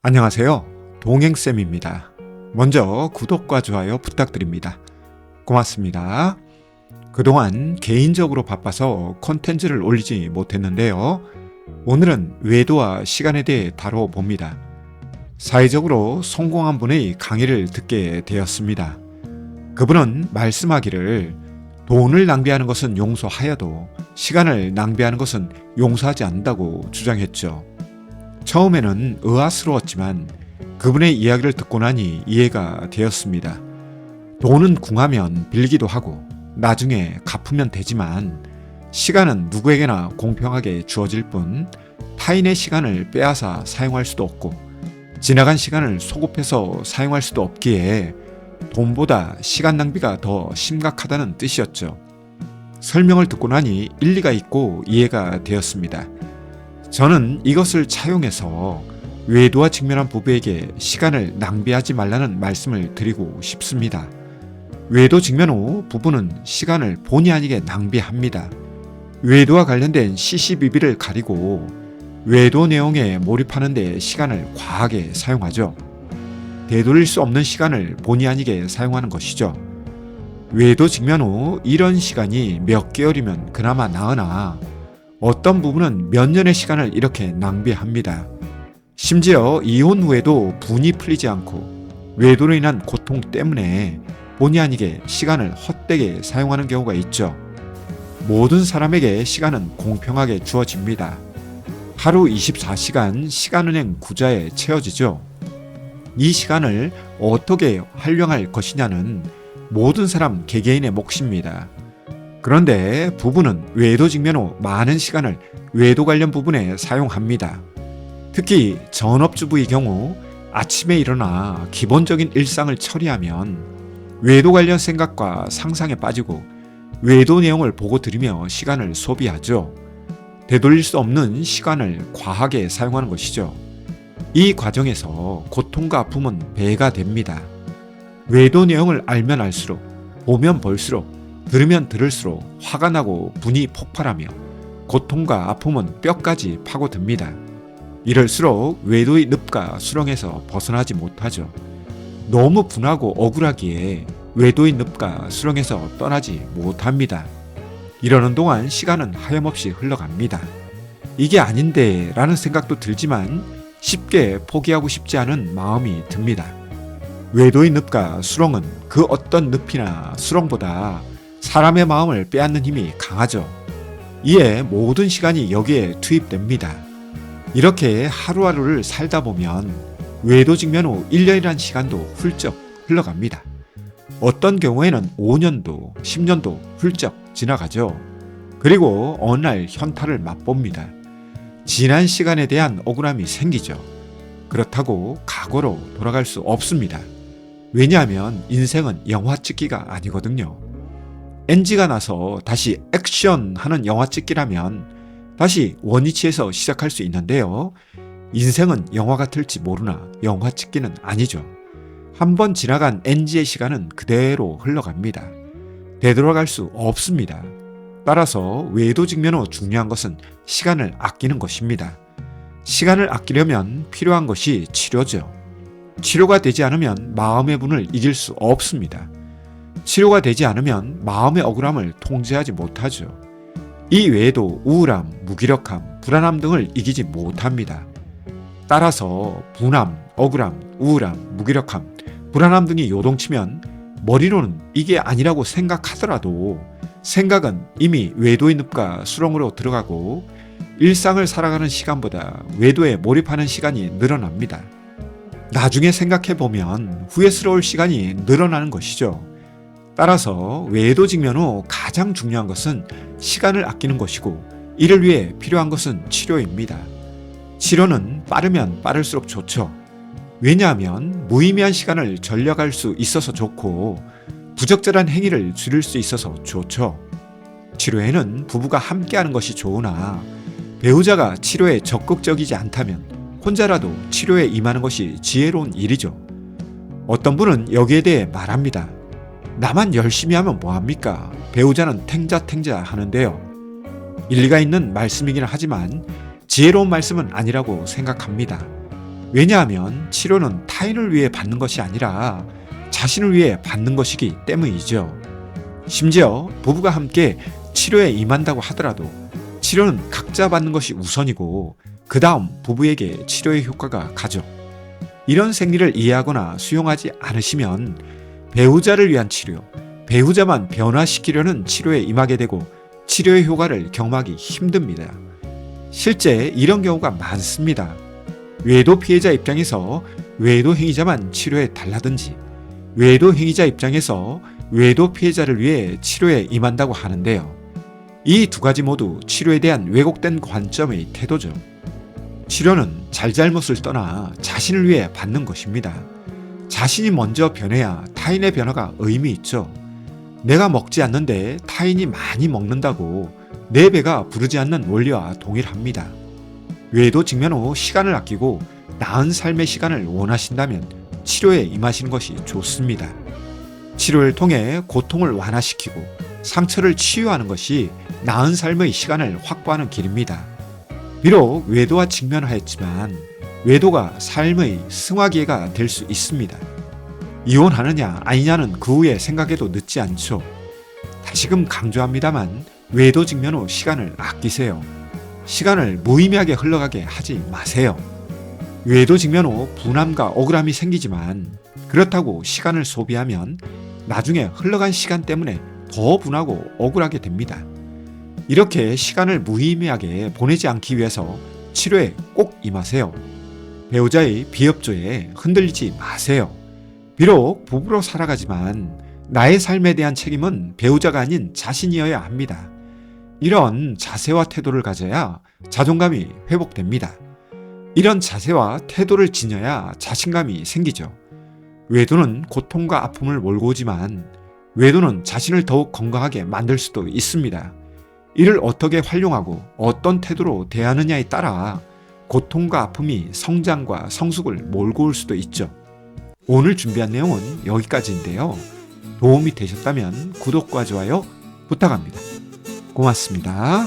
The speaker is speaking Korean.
안녕하세요. 동행쌤입니다. 먼저 구독과 좋아요 부탁드립니다. 고맙습니다. 그동안 개인적으로 바빠서 콘텐츠를 올리지 못했는데요. 오늘은 외도와 시간에 대해 다뤄봅니다. 사회적으로 성공한 분의 강의를 듣게 되었습니다. 그분은 말씀하기를 돈을 낭비하는 것은 용서하여도 시간을 낭비하는 것은 용서하지 않는다고 주장했죠. 처음에는 의아스러웠지만 그분의 이야기를 듣고 나니 이해가 되었습니다. 돈은 궁하면 빌기도 하고 나중에 갚으면 되지만 시간은 누구에게나 공평하게 주어질 뿐 타인의 시간을 빼앗아 사용할 수도 없고 지나간 시간을 소급해서 사용할 수도 없기에 돈보다 시간 낭비가 더 심각하다는 뜻이었죠. 설명을 듣고 나니 일리가 있고 이해가 되었습니다. 저는 이것을 차용해서 외도와 직면한 부부에게 시간을 낭비하지 말라는 말씀을 드리고 싶습니다. 외도 직면 후 부부는 시간을 본의 아니게 낭비합니다. 외도와 관련된 시시비비를 가리고 외도 내용에 몰입하는 데 시간을 과하게 사용하죠. 되돌릴 수 없는 시간을 본의 아니게 사용하는 것이죠. 외도 직면 후 이런 시간이 몇 개월이면 그나마 나으나 어떤 부부는 몇 년의 시간을 이렇게 낭비합니다. 심지어 이혼 후에도 분이 풀리지 않고 외도로 인한 고통 때문에 본의 아니게 시간을 헛되게 사용하는 경우가 있죠. 모든 사람에게 시간은 공평하게 주어집니다. 하루 24시간 시간은행 구자에 채워지죠. 이 시간을 어떻게 활용할 것이냐는 모든 사람 개개인의 몫입니다. 그런데 부부는 외도 직면 후 많은 시간을 외도 관련 부분에 사용합니다. 특히 전업주부의 경우 아침에 일어나 기본적인 일상을 처리하면 외도 관련 생각과 상상에 빠지고 외도 내용을 보고 들으며 시간을 소비하죠. 되돌릴 수 없는 시간을 과하게 사용하는 것이죠. 이 과정에서 고통과 아픔은 배가 됩니다. 외도 내용을 알면 알수록, 보면 볼수록, 들으면 들을수록 화가 나고 분이 폭발하며 고통과 아픔은 뼈까지 파고듭니다. 이럴수록 외도의 늪과 수렁에서 벗어나지 못하죠. 너무 분하고 억울하기에 외도의 늪과 수렁에서 떠나지 못합니다. 이러는 동안 시간은 하염없이 흘러갑니다. 이게 아닌데 라는 생각도 들지만 쉽게 포기하고 싶지 않은 마음이 듭니다. 외도의 늪과 수렁은 그 어떤 늪이나 수렁보다 사람의 마음을 빼앗는 힘이 강하죠. 이에 모든 시간이 여기에 투입됩니다. 이렇게 하루하루를 살다 보면 외도 직면 후 1년이란 시간도 훌쩍 흘러갑니다. 어떤 경우에는 5년도, 10년도 훌쩍 지나가죠. 그리고 어느 날 현타를 맛봅니다. 지난 시간에 대한 억울함이 생기죠. 그렇다고 과거로 돌아갈 수 없습니다. 왜냐하면 인생은 영화 찍기가 아니거든요. NG가 나서 다시 액션 하는 영화 찍기라면 다시 원위치에서 시작할 수 있는데요. 인생은 영화 같을지 모르나 영화 찍기는 아니죠. 한번 지나간 NG의 시간은 그대로 흘러갑니다. 되돌아갈 수 없습니다. 따라서 외도 직면 후 중요한 것은 시간을 아끼는 것입니다. 시간을 아끼려면 필요한 것이 치료죠. 치료가 되지 않으면 마음의 분을 이길 수 없습니다. 치료가 되지 않으면 마음의 억울함을 통제하지 못하죠. 이 외에도 우울함, 무기력함, 불안함 등을 이기지 못합니다. 따라서 분함, 억울함, 우울함, 무기력함, 불안함 등이 요동치면 머리로는 이게 아니라고 생각하더라도 생각은 이미 외도의 늪과 수렁으로 들어가고 일상을 살아가는 시간보다 외도에 몰입하는 시간이 늘어납니다. 나중에 생각해보면 후회스러울 시간이 늘어나는 것이죠. 따라서 외도 직면 후 가장 중요한 것은 시간을 아끼는 것이고 이를 위해 필요한 것은 치료입니다. 치료는 빠르면 빠를수록 좋죠. 왜냐하면 무의미한 시간을 절약할 수 있어서 좋고 부적절한 행위를 줄일 수 있어서 좋죠. 치료에는 부부가 함께하는 것이 좋으나 배우자가 치료에 적극적이지 않다면 혼자라도 치료에 임하는 것이 지혜로운 일이죠. 어떤 분은 여기에 대해 말합니다. 나만 열심히 하면 뭐합니까? 배우자는 탱자탱자 하는데요. 일리가 있는 말씀이긴 하지만 지혜로운 말씀은 아니라고 생각합니다. 왜냐하면 치료는 타인을 위해 받는 것이 아니라 자신을 위해 받는 것이기 때문이죠. 심지어 부부가 함께 치료에 임한다고 하더라도 치료는 각자 받는 것이 우선이고 그 다음 부부에게 치료의 효과가 가죠. 이런 생리를 이해하거나 수용하지 않으시면 배우자를 위한 치료, 배우자만 변화시키려는 치료에 임하게 되고 치료의 효과를 경험하기 힘듭니다. 실제 이런 경우가 많습니다. 외도 피해자 입장에서 외도 행위자만 치료에 달라든지 외도 행위자 입장에서 외도 피해자를 위해 치료에 임한다고 하는데요. 이 두 가지 모두 치료에 대한 왜곡된 관점의 태도죠. 치료는 잘잘못을 떠나 자신을 위해 받는 것입니다. 자신이 먼저 변해야 타인의 변화가 의미 있죠. 내가 먹지 않는데 타인이 많이 먹는다고 내 배가 부르지 않는 원리와 동일합니다. 외도 직면 후 시간을 아끼고 나은 삶의 시간을 원하신다면 치료에 임하시는 것이 좋습니다. 치료를 통해 고통을 완화시키고 상처를 치유하는 것이 나은 삶의 시간을 확보하는 길입니다. 비록 외도와 직면하였지만 외도가 삶의 승화기회가 될 수 있습니다. 이혼하느냐 아니냐는 그 후에 생각해도 늦지 않죠. 다시금 강조합니다만 외도 직면 후 시간을 아끼세요. 시간을 무의미하게 흘러가게 하지 마세요. 외도 직면 후 분함과 억울함이 생기지만 그렇다고 시간을 소비하면 나중에 흘러간 시간 때문에 더 분하고 억울하게 됩니다. 이렇게 시간을 무의미하게 보내지 않기 위해서 치료에 꼭 임하세요. 배우자의 비협조에 흔들리지 마세요. 비록 부부로 살아가지만 나의 삶에 대한 책임은 배우자가 아닌 자신이어야 합니다. 이런 자세와 태도를 가져야 자존감이 회복됩니다. 이런 자세와 태도를 지녀야 자신감이 생기죠. 외도는 고통과 아픔을 몰고 오지만 외도는 자신을 더욱 건강하게 만들 수도 있습니다. 이를 어떻게 활용하고 어떤 태도로 대하느냐에 따라 고통과 아픔이 성장과 성숙을 몰고 올 수도 있죠. 오늘 준비한 내용은 여기까지인데요. 도움이 되셨다면 구독과 좋아요 부탁합니다. 고맙습니다.